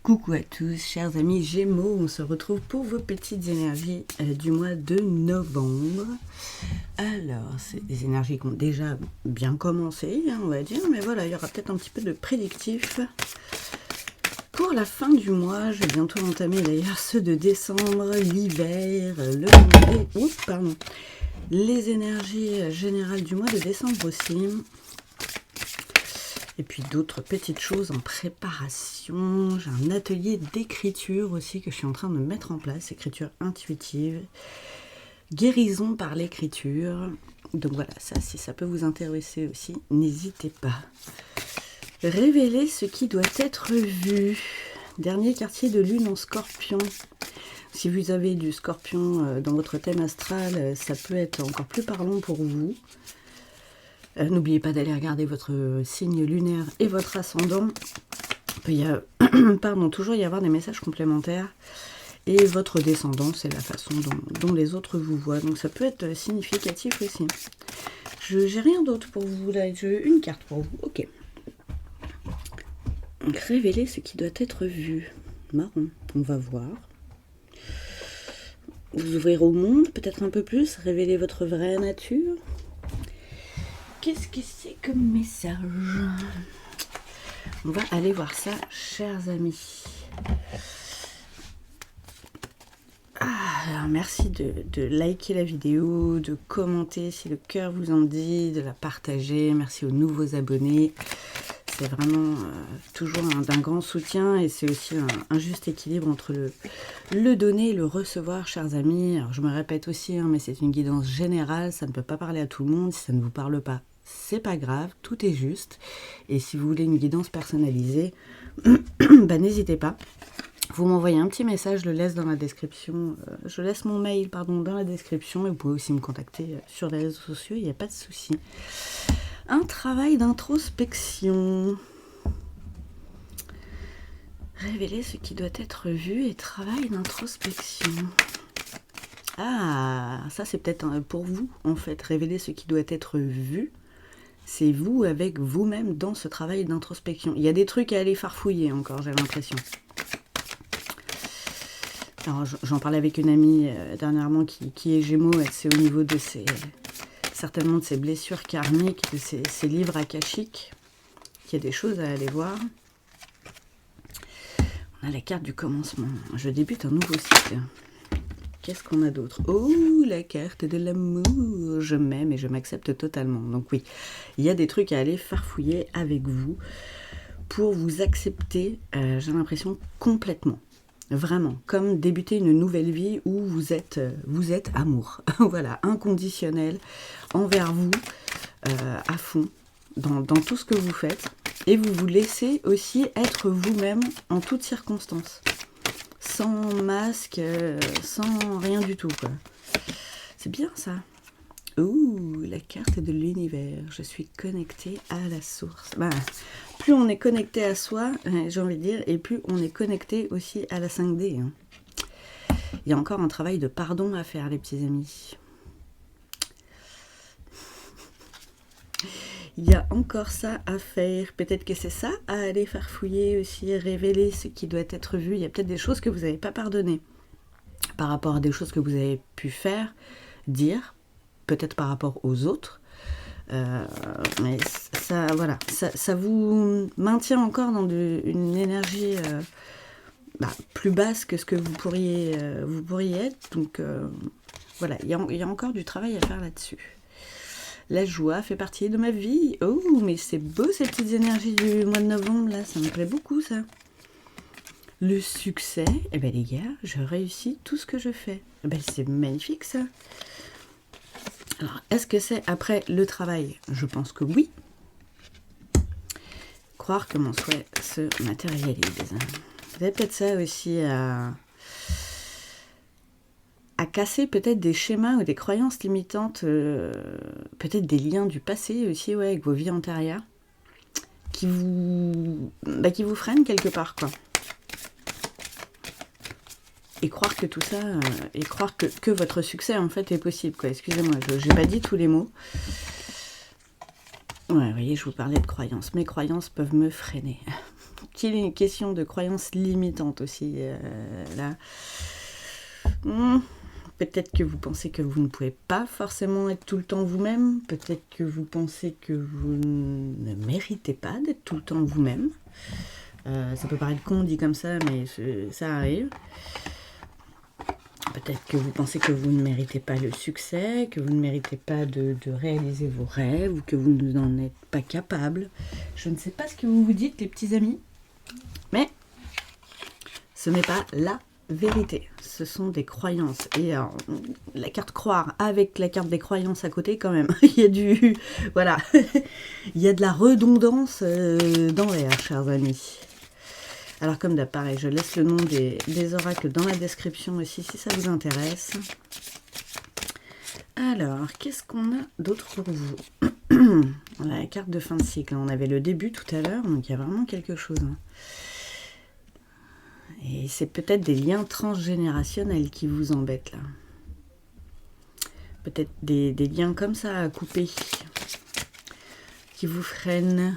Coucou à tous, chers amis Gémeaux, on se retrouve pour vos petites énergies du mois de novembre. Alors, c'est des énergies qui ont déjà bien commencé, on va dire, mais voilà, il y aura peut-être un petit peu de prédictif. Pour la fin du mois, je vais bientôt entamer d'ailleurs ceux de décembre, l'hiver, les énergies générales du mois de décembre aussi. Et puis d'autres petites choses en préparation. J'ai un atelier d'écriture aussi que je suis en train de mettre en place. Écriture intuitive. Guérison par l'écriture. Donc voilà, ça, si ça peut vous intéresser aussi, n'hésitez pas. Révéler ce qui doit être vu. Dernier quartier de lune en scorpion. Si vous avez du scorpion dans votre thème astral, ça peut être encore plus parlant pour vous. N'oubliez pas d'aller regarder votre signe lunaire et votre ascendant. Il y a, toujours y avoir des messages complémentaires. Et votre descendant, c'est la façon dont les autres vous voient. Donc ça peut être significatif aussi. J'ai rien d'autre pour vous. Là, j'ai une carte pour vous. Ok. Donc, révéler ce qui doit être vu. Marron. On va voir. Vous ouvrir au monde, peut-être un peu plus. Révéler votre vraie nature. Qu'est-ce que c'est comme message? On va aller voir ça, chers amis. Alors merci de liker la vidéo, de commenter si le cœur vous en dit, de la partager. Merci aux nouveaux abonnés. C'est vraiment toujours d'un grand soutien et c'est aussi un juste équilibre entre le donner et le recevoir, chers amis. Alors je me répète aussi, mais c'est une guidance générale, ça ne peut pas parler à tout le monde. Si ça ne vous parle pas, c'est pas grave, tout est juste. Et si vous voulez une guidance personnalisée, n'hésitez pas. Vous m'envoyez un petit message, je le laisse dans la description. Je laisse mon mail dans la description et vous pouvez aussi me contacter sur les réseaux sociaux, il n'y a pas de souci. Un travail d'introspection. Révéler ce qui doit être vu et travail d'introspection. Ah, ça c'est peut-être pour vous en fait, révéler ce qui doit être vu. C'est vous avec vous-même dans ce travail d'introspection. Il y a des trucs à aller farfouiller encore, j'ai l'impression. Alors, j'en parlais avec une amie dernièrement qui est Gémeaux. C'est au niveau de certainement de ses blessures karmiques, de ses livres akashiques, qu'il y a des choses à aller voir. On a la carte du commencement. Je débute un nouveau cycle. Qu'est-ce qu'on a d'autre? Oh, la carte de l'amour. Je m'aime et je m'accepte totalement. Donc oui, il y a des trucs à aller farfouiller avec vous pour vous accepter, j'ai l'impression, complètement. Vraiment, comme débuter une nouvelle vie où vous êtes amour. Voilà, inconditionnel envers vous, à fond, dans tout ce que vous faites. Et vous vous laissez aussi être vous-même en toutes circonstances. Sans masque, sans rien du tout, quoi. C'est bien, ça. Ouh, la carte de l'univers. Je suis connectée à la source. Plus on est connecté à soi, j'ai envie de dire, et plus on est connecté aussi à la 5D. Hein. Il y a encore un travail de pardon à faire, les petits amis. Il y a encore ça à faire. Peut-être que c'est ça à aller farfouiller aussi, révéler ce qui doit être vu. Il y a peut-être des choses que vous n'avez pas pardonnées par rapport à des choses que vous avez pu faire, dire, peut-être par rapport aux autres. Mais ça, voilà, ça vous maintient encore dans une énergie plus basse que ce que vous pourriez être. Donc voilà, il y a encore du travail à faire là-dessus. La joie fait partie de ma vie. Oh, mais c'est beau ces petites énergies du mois de novembre, là. Ça me plaît beaucoup, ça. Le succès. Eh bien, les gars, je réussis tout ce que je fais. Eh bien, c'est magnifique, ça. Alors, est-ce que c'est après le travail? Je pense que oui. Croire que mon souhait se matérialise. Vous avez peut-être ça aussi à casser peut-être des schémas ou des croyances limitantes, peut-être des liens du passé aussi, avec vos vies antérieures, qui vous freinent quelque part, quoi. Et croire que tout ça, et croire que votre succès en fait est possible, quoi. Excusez-moi, je n'ai pas dit tous les mots. Ouais, vous voyez, je vous parlais de croyances. Mes croyances peuvent me freiner. question de croyance limitante aussi, là. Peut-être que vous pensez que vous ne pouvez pas forcément être tout le temps vous-même. Peut-être que vous pensez que vous ne méritez pas d'être tout le temps vous-même. Ça peut paraître con dit comme ça, mais ça arrive. Peut-être que vous pensez que vous ne méritez pas le succès, que vous ne méritez pas de réaliser vos rêves, ou que vous n'en êtes pas capable. Je ne sais pas ce que vous vous dites, les petits amis, mais ce n'est pas la vérité. Ce sont des croyances. Et la carte croire avec la carte des croyances à côté, quand même, il y a du... Voilà. Il y a de la redondance dans l'air, chers amis. Alors comme d'hab, pareil, je laisse le nom des oracles dans la description aussi si ça vous intéresse. Alors, qu'est-ce qu'on a d'autre pour vous? On a la carte de fin de cycle. On avait le début tout à l'heure, donc il y a vraiment quelque chose. Et c'est peut-être des liens transgénérationnels qui vous embêtent là. Peut-être des liens comme ça à couper, qui vous freinent.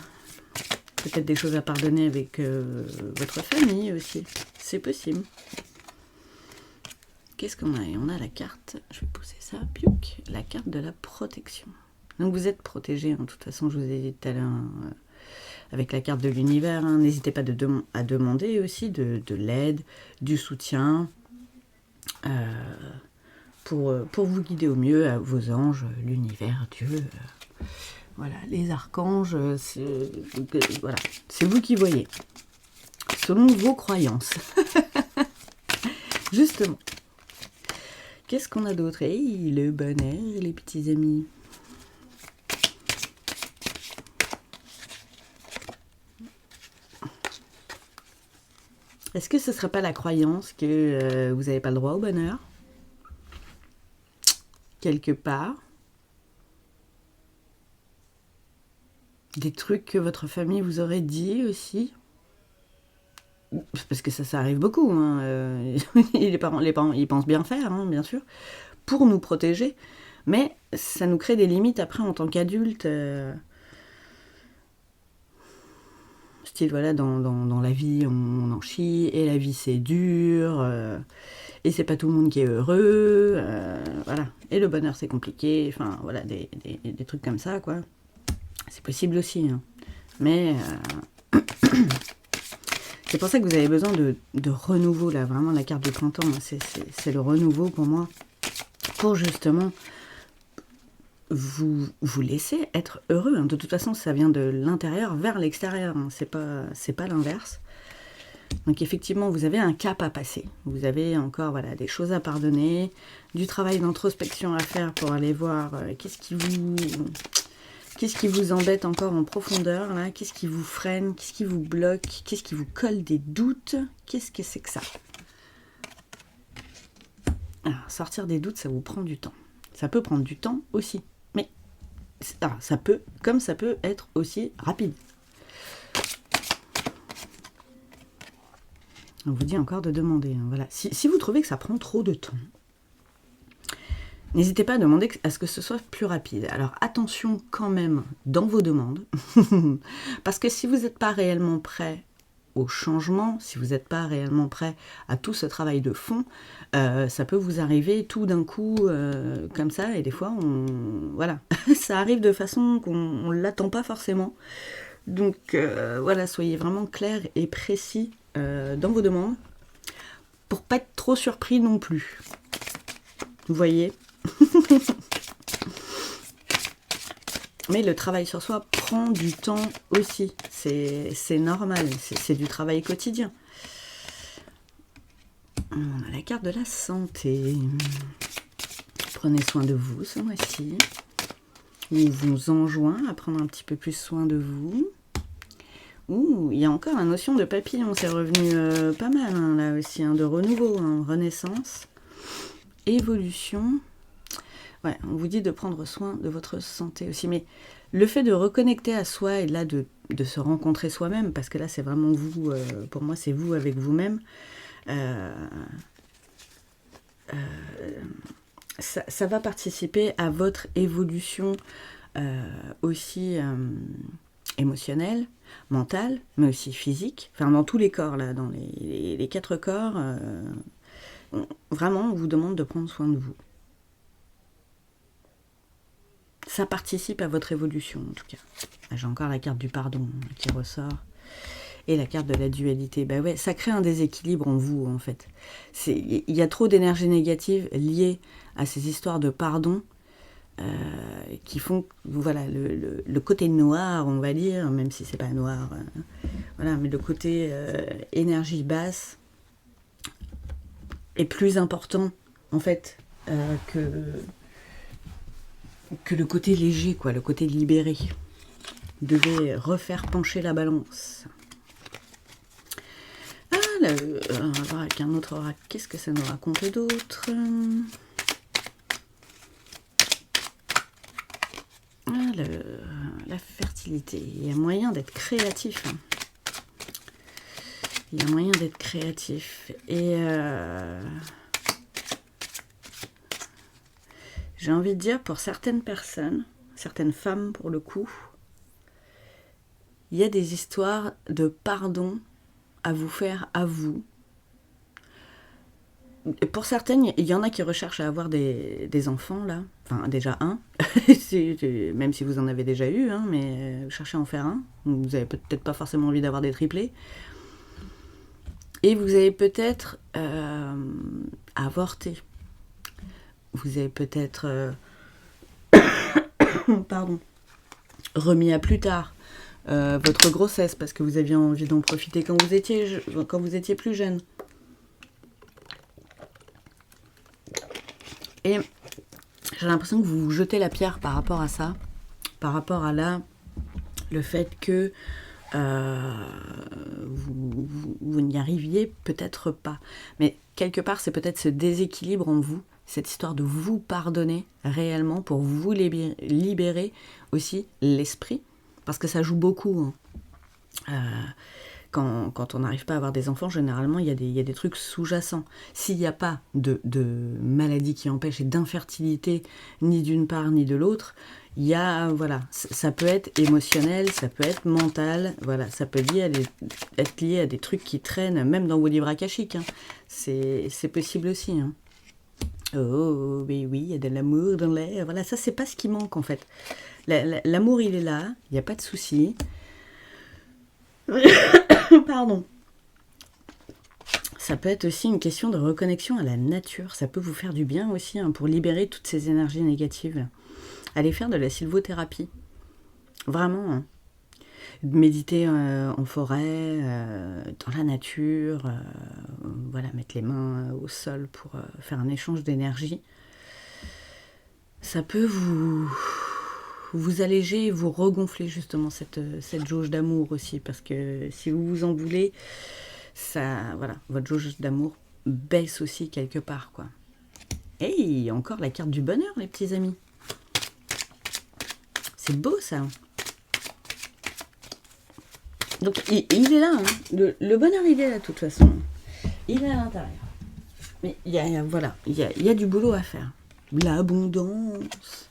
Peut-être des choses à pardonner avec votre famille aussi. C'est possible. Qu'est-ce qu'on a? On a la carte, je vais pousser ça, piouk, la carte de la protection. Donc vous êtes protégé, de toute façon, je vous ai dit tout à l'heure, avec la carte de l'univers. N'hésitez pas à demander aussi de l'aide, du soutien, pour vous guider au mieux, à vos anges, l'univers, Dieu... Voilà, les archanges, voilà, c'est vous qui voyez, selon vos croyances. Justement. Qu'est-ce qu'on a d'autre? Le bonheur, les petits amis. Est-ce que ce ne serait pas la croyance que vous n'avez pas le droit au bonheur? Quelque part. Des trucs que votre famille vous aurait dit aussi. Parce que ça arrive beaucoup. Les parents, ils pensent bien faire, bien sûr, pour nous protéger. Mais ça nous crée des limites après en tant qu'adultes. Style, voilà, dans la vie, on en chie. Et la vie, c'est dur. Et c'est pas tout le monde qui est heureux. Voilà. Et le bonheur, c'est compliqué. Enfin, voilà, des trucs comme ça, quoi. C'est possible aussi, mais c'est pour ça que vous avez besoin de renouveau, là, vraiment la carte du printemps, c'est le renouveau pour moi, pour justement vous laisser être heureux. De toute façon, ça vient de l'intérieur vers l'extérieur, c'est pas l'inverse. Donc effectivement, vous avez un cap à passer, vous avez encore voilà, des choses à pardonner, du travail d'introspection à faire pour aller voir qu'est-ce qui vous embête encore en profondeur, là? Qu'est-ce qui vous freine? Qu'est-ce qui vous bloque? Qu'est-ce qui vous colle des doutes? Qu'est-ce que c'est que ça? Alors, sortir des doutes, ça vous prend du temps. Ça peut prendre du temps aussi. Mais ça peut être aussi rapide. On vous dit encore de demander. Voilà. Si vous trouvez que ça prend trop de temps, n'hésitez pas à demander à ce que ce soit plus rapide. Alors attention quand même dans vos demandes, parce que si vous n'êtes pas réellement prêt au changement, si vous n'êtes pas réellement prêt à tout ce travail de fond, ça peut vous arriver tout d'un coup comme ça, et des fois, voilà, ça arrive de façon qu'on ne l'attend pas forcément. Donc voilà, soyez vraiment clair et précis dans vos demandes, pour pas être trop surpris non plus. Vous voyez? Mais le travail sur soi prend du temps aussi. C'est normal, c'est du travail quotidien. On a la carte de la santé. Prenez soin de vous ce mois-ci. Il vous enjoint à prendre un petit peu plus soin de vous. Ouh, il y a encore la notion de papillon, c'est revenu pas mal là aussi, de renouveau, renaissance, évolution. Ouais, on vous dit de prendre soin de votre santé aussi, mais le fait de reconnecter à soi et là de se rencontrer soi-même, parce que là c'est vraiment vous, pour moi c'est vous avec vous-même, ça va participer à votre évolution aussi émotionnel, mental, mais aussi physique, enfin dans tous les corps, là, dans les 4 corps, vraiment on vous demande de prendre soin de vous. Ça participe à votre évolution en tout cas. J'ai encore la carte du pardon qui ressort. Et la carte de la dualité. Ben ouais, ça crée un déséquilibre en vous en fait. Il y a trop d'énergie négative liée à ces histoires de pardon qui font, voilà, le côté noir, on va dire, même si c'est pas noir, voilà, mais le côté énergie basse est plus important en fait que le côté léger, quoi, le côté libéré. Vous devez refaire pencher la balance. On va voir avec un autre oracle. Qu'est-ce que ça nous raconte d'autre? La fertilité. Il y a moyen d'être créatif. Il y a moyen d'être créatif. Et j'ai envie de dire, pour certaines personnes, certaines femmes pour le coup, il y a des histoires de pardon à vous faire à vous. Et pour certaines, il y en a qui recherchent à avoir des enfants, là. Enfin, déjà un. Même si vous en avez déjà eu, hein, mais vous cherchez à en faire un. Vous n'avez peut-être pas forcément envie d'avoir des triplés. Et vous avez peut-être avorté. Vous avez peut-être pardon, remis à plus tard votre grossesse parce que vous aviez envie d'en profiter quand vous étiez plus jeune. Et j'ai l'impression que vous vous jetez la pierre par rapport à ça, par rapport à le fait que vous n'y arriviez peut-être pas. Mais quelque part, c'est peut-être ce déséquilibre en vous, cette histoire de vous pardonner réellement pour vous libérer aussi l'esprit, parce que ça joue beaucoup. Quand on n'arrive pas à avoir des enfants, généralement, il y a des trucs sous-jacents. S'il n'y a pas de maladie qui empêche et d'infertilité, ni d'une part ni de l'autre, il y a, voilà, ça peut être émotionnel, ça peut être mental, voilà, ça peut être lié à des trucs qui traînent, même dans vos livres akashiques. Hein. C'est possible aussi. Hein. Oh, mais oui, il y a de l'amour dans l'air. Voilà, ça, c'est pas ce qui manque, en fait. L'amour, il est là, il n'y a pas de souci. Pardon. Ça peut être aussi une question de reconnexion à la nature. Ça peut vous faire du bien aussi, hein, pour libérer toutes ces énergies négatives. Allez faire de la sylvothérapie. Vraiment. Hein. Méditer en forêt, dans la nature. Voilà, mettre les mains au sol pour faire un échange d'énergie. Ça peut vous alléger et vous regonfler justement cette jauge d'amour aussi. Parce que si vous vous en voulez, ça, voilà, votre jauge d'amour baisse aussi quelque part, quoi. Et encore la carte du bonheur, les petits amis. C'est beau, ça. Donc, il est là. Hein. Le bonheur, il est là, de toute façon. Il est à l'intérieur. Mais il y a du boulot à faire. L'abondance.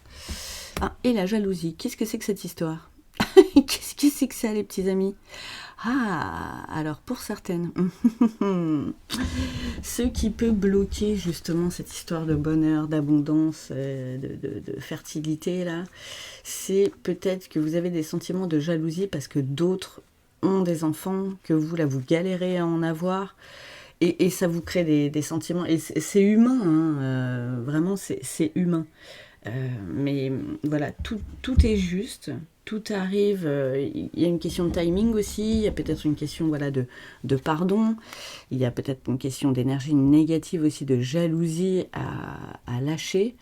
Ah, et la jalousie. Qu'est-ce que c'est que cette histoire? Qu'est-ce que c'est que ça, les petits amis? Ah, alors pour certaines, ce qui peut bloquer justement cette histoire de bonheur, d'abondance, de fertilité, là, c'est peut-être que vous avez des sentiments de jalousie parce que d'autres ont des enfants, que vous, là, vous galérez à en avoir, et ça vous crée des sentiments, et c'est humain, hein, vraiment, c'est humain. Mais voilà, tout est juste. Tout arrive, il y a une question de timing aussi, il y a peut-être une question, voilà, de pardon, il y a peut-être une question d'énergie négative aussi, de jalousie à lâcher.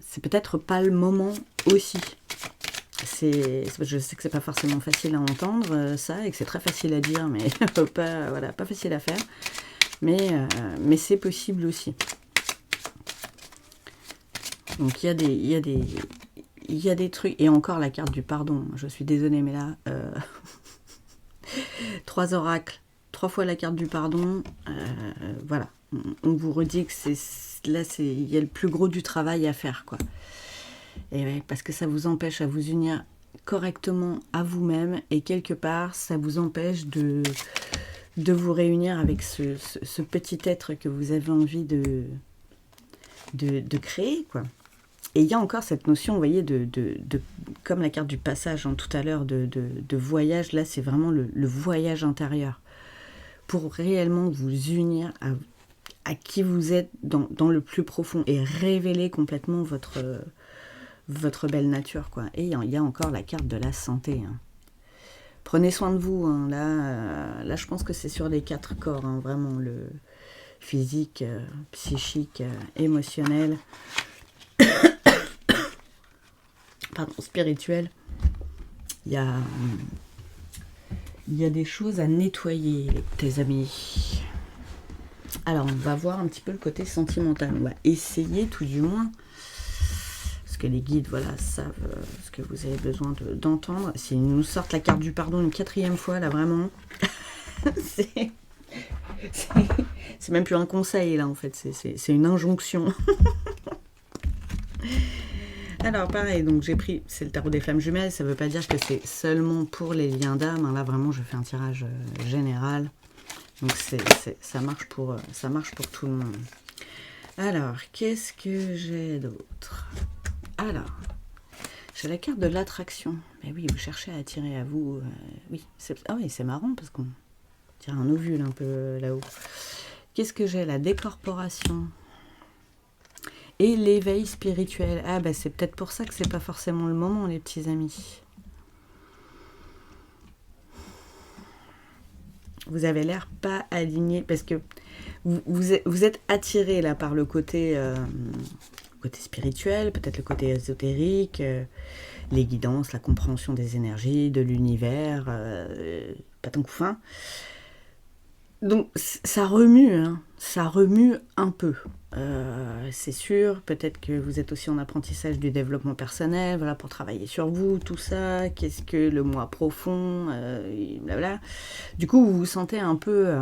C'est peut-être pas le moment aussi. Je sais que c'est pas forcément facile à entendre ça, et que c'est très facile à dire, mais pas facile à faire. Mais c'est possible aussi. Donc il y a des trucs, et encore la carte du pardon, je suis désolée, mais là, 3 oracles, 3 fois la carte du pardon, voilà, on vous redit que il y a le plus gros du travail à faire, quoi. Et ouais, parce que ça vous empêche à vous unir correctement à vous-même et quelque part, ça vous empêche de vous réunir avec ce petit être que vous avez envie de créer, quoi. Et il y a encore cette notion, vous voyez, comme la carte du passage hein, tout à l'heure, de voyage. Là, c'est vraiment le voyage intérieur. Pour réellement vous unir à qui vous êtes dans le plus profond et révéler complètement votre belle nature, quoi. Et il y a encore la carte de la santé. Hein. Prenez soin de vous. Hein. Là, je pense que c'est sur les 4 corps, hein, vraiment le physique, psychique, émotionnel, pardon, spirituel. Il y a des choses à nettoyer, tes amis. Alors, on va voir un petit peu le côté sentimental. On va essayer tout du moins, parce que les guides, voilà, savent ce que vous avez besoin d'entendre. S'ils nous sortent la carte du pardon une 4e fois, là, vraiment, c'est même plus un conseil, là, en fait. C'est une injonction. Alors, pareil, donc j'ai pris, c'est le tarot des flammes jumelles. Ça ne veut pas dire que c'est seulement pour les liens d'âme. Hein, là, vraiment, je fais un tirage général. Donc ça marche pour tout le monde. Alors, qu'est-ce que j'ai d'autre? Alors, j'ai la carte de l'attraction. Mais oui, vous cherchez à attirer à vous. Oui, c'est marrant parce qu'on dirait un ovule un peu là-haut. Qu'est-ce que j'ai? La décorporation. Et l'éveil spirituel. Ah, bah c'est peut-être pour ça que c'est pas forcément le moment, les petits amis. Vous avez l'air pas aligné parce que vous êtes attiré là par le côté spirituel, peut-être le côté ésotérique, les guidances, la compréhension des énergies, de l'univers, pas tant couffin. Donc ça remue, hein, ça remue un peu. C'est sûr, peut-être que vous êtes aussi en apprentissage du développement personnel, voilà, pour travailler sur vous, tout ça, qu'est-ce que le moi profond, blablabla. Du coup, vous vous sentez un peu,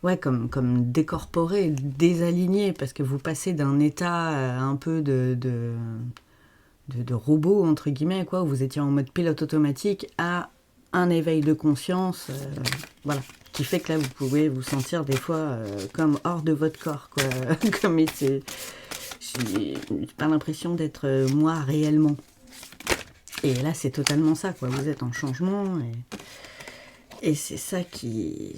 ouais, comme décorporé, désaligné, parce que vous passez d'un état un peu de robot, entre guillemets, quoi, où vous étiez en mode pilote automatique, à un éveil de conscience, voilà, qui fait que là vous pouvez vous sentir des fois comme hors de votre corps, quoi. Comme j'ai pas l'impression d'être moi réellement. Et là c'est totalement ça, quoi. Vous êtes en changement et c'est ça qui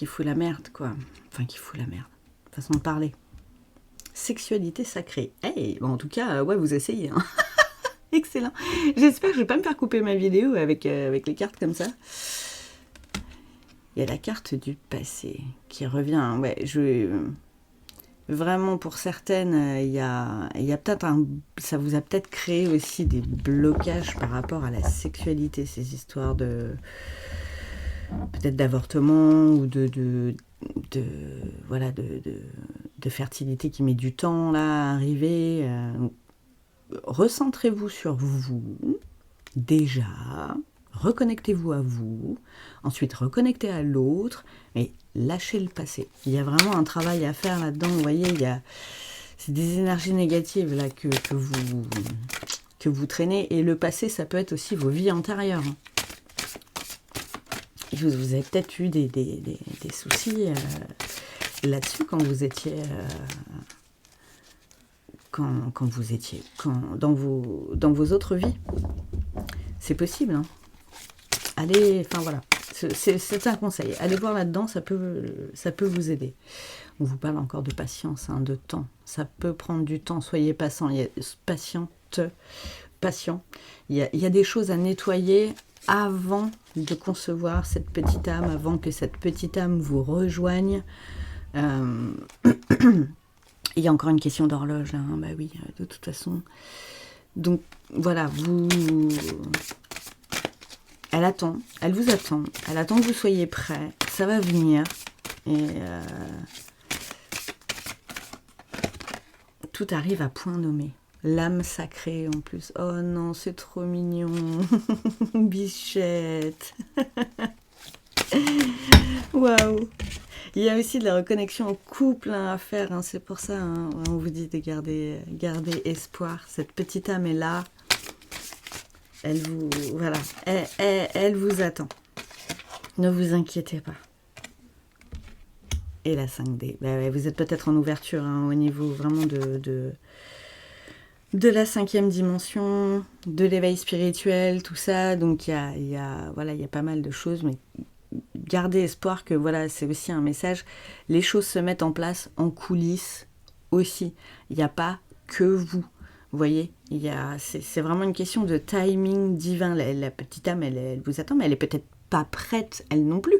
fout la merde, quoi. Enfin qui fout la merde. Façon de parler. Sexualité sacrée. Hey, bon, en tout cas, ouais, vous essayez. Hein. Excellent. J'espère que je ne vais pas me faire couper ma vidéo avec les cartes comme ça. Il y a la carte du passé qui revient. Ouais, vraiment pour certaines, il y a peut-être ça vous a peut-être créé aussi des blocages par rapport à la sexualité, ces histoires de peut-être d'avortement ou de fertilité qui met du temps là à arriver. Recentrez-vous sur vous, déjà, reconnectez-vous à vous, ensuite reconnectez à l'autre, et lâchez le passé. Il y a vraiment un travail à faire là-dedans, vous voyez, c'est des énergies négatives là que vous traînez, et le passé, ça peut être aussi vos vies antérieures. Et vous avez peut-être eu des soucis là-dessus quand vous étiez... Quand vous étiez dans vos autres vies. C'est possible. Hein. Allez, enfin voilà. C'est un conseil. Allez voir là-dedans, ça peut vous aider. On vous parle encore de patience, hein, de temps. Ça peut prendre du temps. Soyez patient. Patient. Il y a des choses à nettoyer avant de concevoir cette petite âme, avant que cette petite âme vous rejoigne. Il y a encore une question d'horloge, là, hein, bah oui, de toute façon. Donc, voilà, elle attend, elle vous attend, elle attend que vous soyez prêts, ça va venir. Et tout arrive à point nommé. L'âme sacrée, en plus. Oh non, c'est trop mignon. Bichette. Waouh. Il y a aussi de la reconnexion en couple hein, à faire, hein, c'est pour ça, hein, on vous dit de garder espoir. Cette petite âme est là, Voilà, elle vous attend. Ne vous inquiétez pas. Et la 5D. Bah ouais, vous êtes peut-être en ouverture hein, au niveau vraiment de la 5e dimension, de l'éveil spirituel, tout ça. Donc il y a pas mal de choses, mais gardez espoir que voilà, c'est aussi un message. Les choses se mettent en place en coulisses aussi. Il n'y a pas que vous. Vous voyez, c'est vraiment une question de timing divin. La petite âme, elle vous attend, mais elle est peut-être pas prête, elle non plus.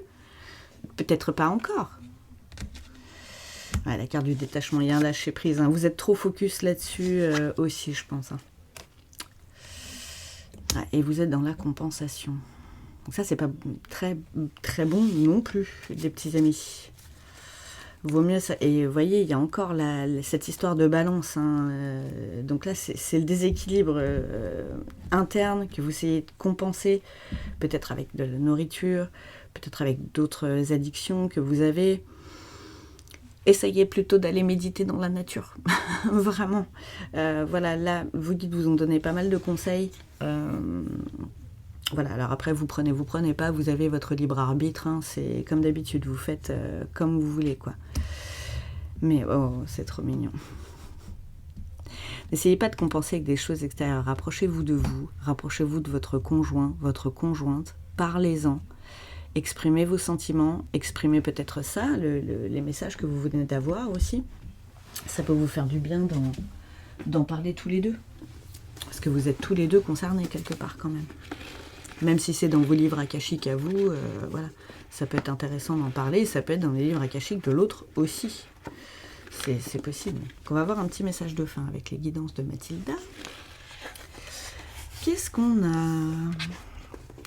Peut-être pas encore. Ouais, la carte du détachement, il y a un lâcher prise. Hein. Vous êtes trop focus là-dessus aussi, je pense. Hein. Ouais, et vous êtes dans la compensation. Donc ça, c'est pas très, très bon non plus, les petits amis. Vaut mieux ça. Et vous voyez, il y a encore cette histoire de balance. Hein. Donc là, c'est le déséquilibre interne que vous essayez de compenser, peut-être avec de la nourriture, peut-être avec d'autres addictions que vous avez. Essayez plutôt d'aller méditer dans la nature. Vraiment. Voilà, là, vos guides vous ont donné pas mal de conseils. Voilà, alors après, vous prenez pas, vous avez votre libre arbitre. Hein, c'est comme d'habitude, vous faites comme vous voulez, quoi. Mais oh, c'est trop mignon. N'essayez pas de compenser avec des choses extérieures. Rapprochez-vous de vous, rapprochez-vous de votre conjoint, votre conjointe. Parlez-en. Exprimez vos sentiments, exprimez peut-être ça, les messages que vous venez d'avoir aussi. Ça peut vous faire du bien d'en parler tous les deux. Parce que vous êtes tous les deux concernés quelque part quand même. Même si c'est dans vos livres akashiques à vous, voilà. Ça peut être intéressant d'en parler, ça peut être dans les livres akashiques de l'autre aussi. C'est possible. Donc on va avoir un petit message de fin avec les guidances de Mathilda. Qu'est-ce qu'on a?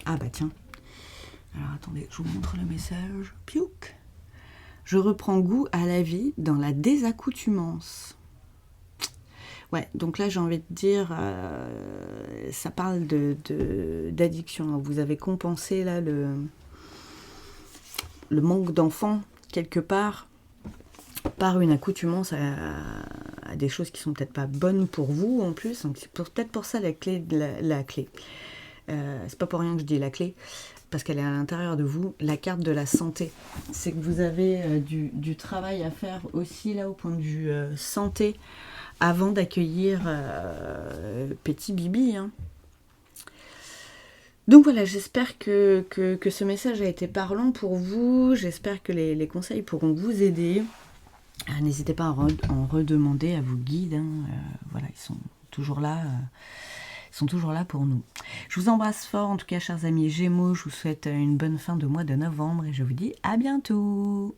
Ah bah tiens. Alors attendez, je vous montre le message. Piouk. Je reprends goût à la vie dans la désaccoutumance. Ouais, donc là j'ai envie de dire, ça parle d'addiction. Vous avez compensé là le manque d'enfants quelque part par une accoutumance à des choses qui sont peut-être pas bonnes pour vous en plus. Donc c'est peut-être pour ça la clé. C'est pas pour rien que je dis la clé. Parce qu'elle est à l'intérieur de vous, la carte de la santé. C'est que vous avez du travail à faire aussi là au point de vue santé avant d'accueillir petit Bibi. Hein. Donc voilà, j'espère que ce message a été parlant pour vous. J'espère que les conseils pourront vous aider. N'hésitez pas à en redemander à vos guides. Hein. Voilà, ils sont toujours là. Sont toujours là pour nous. Je vous embrasse fort, en tout cas, chers amis Gémeaux. Je vous souhaite une bonne fin de mois de novembre et je vous dis à bientôt.